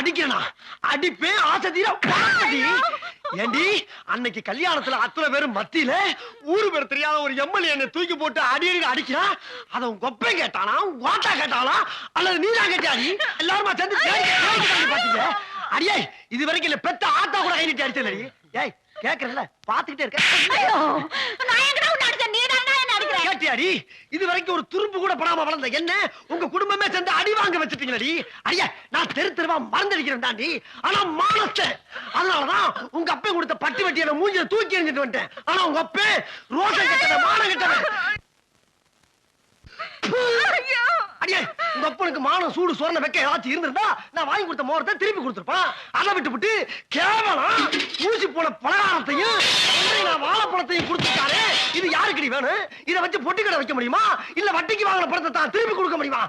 அடிக்கிறனா அடிப்பேன் ஆசை தீர பாடி. ஏண்டி அன்னைக்கு கல்யாணத்துல அத்தனை பேரும் மத்தியில ஊரு பேர் தெரியாத ஒரு எம்எல்ஏ என்ன தூக்கி போட்டு அடி அடி அடிக்கிறான். அத உன் கொப்பை கேட்டானா வாட்டா கேட்டானா அல்லது நீதான் கேட்டாடி? எல்லாருமா சேர்ந்து பாத்தீங்க. அடியே இது வரைக்கும் இல்ல பெத்த ஆத்தா கூட கை நீட்டி அடிச்சலடி. ஏய் கேக்குறல பாத்துக்கிட்டே இருக்க. கேட்டியாடி இது வரைக்கும் ஒரு துரும்பு கூட படாம வளர்ந்த என்ன உங்க குடும்பமே சேர்ந்து அடி வாங்க வச்சுட்டீங்களடி. அடியே நான் தெரு தெருவா மறந்துடிக்கிறேன் தாண்டி. ஆனா மானத்தை அதனாலதான் உங்க அப்பே கொடுத்த பட்டி வட்டியை மூஞ்சில தூக்கி எறிஞ்சிட்டு வந்துட்டேன். ஆனா உங்க அப்பே ரோஷன் கட்டவன் மானம் கட்டவன். அடியே உங்க அப்பனுக்கு மானம் சூடு சொரண வைக்க ஏதாச்சும் இருந்திருந்தா நான் வாங்கி கொடுத்த மோரத்தை திருப்பி கொடுத்துருப்பான். அதை விட்டு கேவலம் ஊசி போன பலகாரத்தையும் வாழைப்பழத்தையும் கொடுத்துட்டாரு. இது யாருக்குடி வேணும்? இதை வச்சு பொட்டி கடை வைக்க முடியுமா இல்ல வட்டிக்கு வாங்கின படத்தை தான் திருப்பி கொடுக்க முடியுமா?